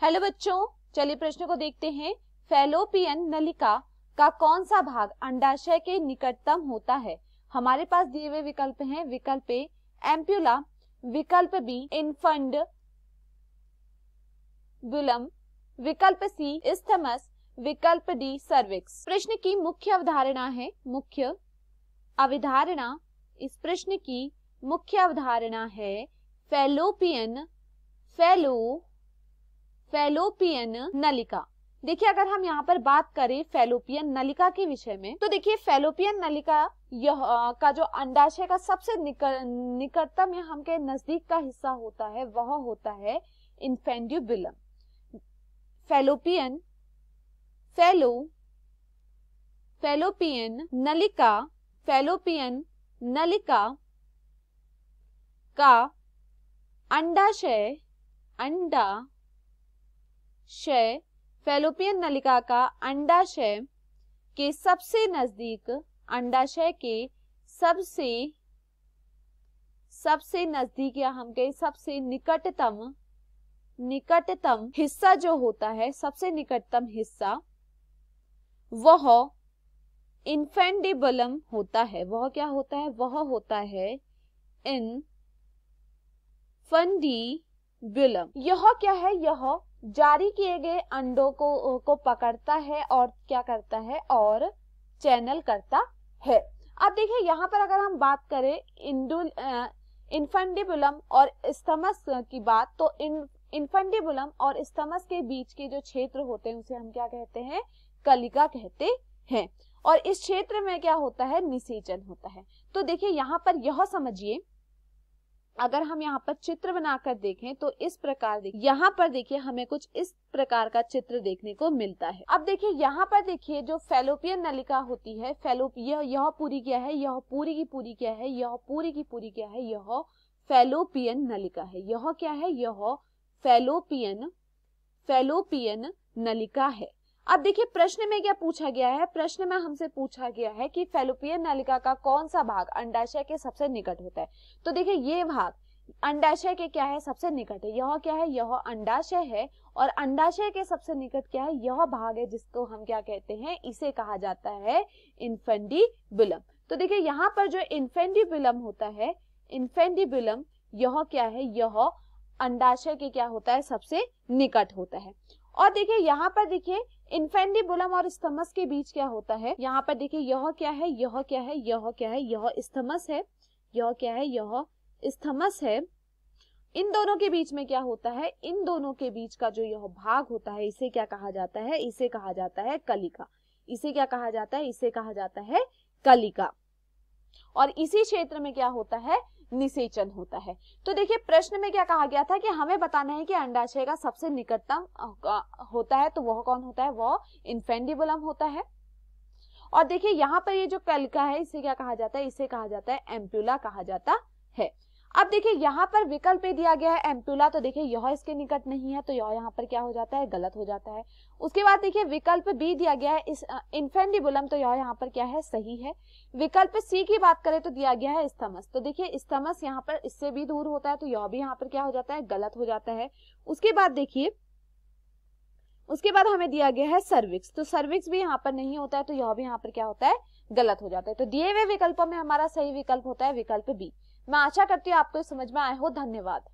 Hello बच्चों, चलिए प्रश्न को देखते हैं। फैलोपियन नलिका का कौन सा भाग अंडाशय के निकटतम होता है? हमारे पास दिए हुए विकल्प हैं। विकल्प ए एम्प्यूला, विकल्प बी इन्फंडिबुलम, विकल्प सी इस्थमस, विकल्प डी सर्विक्स। प्रश्न की मुख्य अवधारणा है, मुख्य अवधारणा, इस प्रश्न की मुख्य अवधारणा है फैलोपियन नलिका। देखिए, अगर हम यहाँ पर बात करें फैलोपियन नलिका के विषय में, तो देखिए फैलोपियन नलिका यह का जो अंडाशय का सबसे निकटतम या हम के नजदीक का हिस्सा होता है वह होता है इन्फेंड्यूबुलम। फैलोपियन नलिका का अंडाशय फैलोपियन नलिका का अंडाशय के सबसे नजदीक, अंडाशय के सबसे नजदीक या हम कहें सबसे निकटतम हिस्सा जो होता है, सबसे निकटतम हिस्सा वह इन्फेंडिबुलम होता है। वह क्या होता है? वह होता है इन्फंडिबुलम। यह क्या है? यह जारी किए गए अंडों को पकड़ता है और क्या करता है? और चैनल करता है। अब देखिए यहाँ पर अगर हम बात करें इन्फंडिबुलम और इस्थमस की बात, तो इन्फंडिबुलम और इस्थमस के बीच के जो क्षेत्र होते हैं उसे हम क्या कहते हैं? कलिका कहते हैं। और इस क्षेत्र में क्या होता है? निषेचन होता है। तो देखिए यहाँ पर यह समझिए, अगर हम यहाँ पर चित्र बनाकर देखें तो इस प्रकार देखिए, यहाँ पर देखिए हमें कुछ इस प्रकार का चित्र देखने को मिलता है। अब देखिए यहाँ पर देखिए जो फैलोपियन नलिका होती है, यह पूरी क्या है? यह पूरी की पूरी क्या है? यह पूरी की पूरी क्या है? यह फैलोपियन नलिका है। यह क्या है? यह फैलोपियन नलिका है। अब देखिए प्रश्न में क्या पूछा गया है? प्रश्न में हमसे पूछा गया है कि फैलोपियन नलिका का कौन सा भाग अंडाशय के सबसे निकट होता है। तो देखिए ये भाग अंडाशय के क्या है? सबसे निकट है। यह क्या है? यह अंडाशय है। और अंडाशय के सबसे निकट क्या है? यह भाग है, जिसको हम क्या कहते हैं? इसे कहा जाता है इन्फेंडिबुलम। तो देखिए यहाँ पर जो इन्फेंडिबुलम होता है, इन्फेंडिबुलम यह क्या है? यह अंडाशय के क्या होता है? सबसे निकट होता है। और देखिए यहाँ पर देखिए इन्फेंडिबुलम और इस्थमस के बीच क्या होता है? यहाँ पर देखिए यह क्या है? यह क्या है? यह क्या है? यह इस्थमस है। यह क्या है? यह इस्थमस है। इन दोनों के बीच में क्या होता है? इन दोनों के बीच का जो यह भाग होता है, इसे क्या कहा जाता है? इसे कहा जाता है कलिका। इसे क्या कहा जाता है? इसे कहा जाता है कलिका। और इसी क्षेत्र में क्या होता है? निषेचन होता है। तो देखिए प्रश्न में क्या कहा गया था कि हमें बताना है कि अंडाशय का सबसे निकटतम होता है, तो वह कौन होता है? वह इन्फेंडिबुलम होता है। और देखिए यहाँ पर ये जो कलिका है, इसे क्या कहा जाता है? इसे कहा जाता है एम्प्यूला कहा जाता है। अब देखिए यहाँ पर विकल्प दिया गया है एम्प्यूला, तो देखिए यह इसके निकट नहीं है, तो यह यहाँ पर क्या हो जाता है? गलत हो जाता है। उसके बाद देखिए विकल्प बी दिया गया है इस इन्फेंडिबुलम, तो यह यहाँ पर क्या है? सही है। विकल्प सी की बात करें तो दिया गया है इस्थमस, तो देखिए इस्थमस यहाँ पर इससे भी दूर होता है, तो यह भी यहाँ पर क्या हो जाता है? गलत हो जाता है। उसके बाद देखिए, उसके बाद हमें दिया गया है सर्विक्स, तो सर्विक्स भी यहाँ पर नहीं होता है, तो यह भी यहाँ पर क्या होता है? गलत हो जाता है। तो दिए हुए विकल्पों में हमारा सही विकल्प होता है विकल्प बी। मैं आशा करती हूँ आपको समझ में आया हो। धन्यवाद।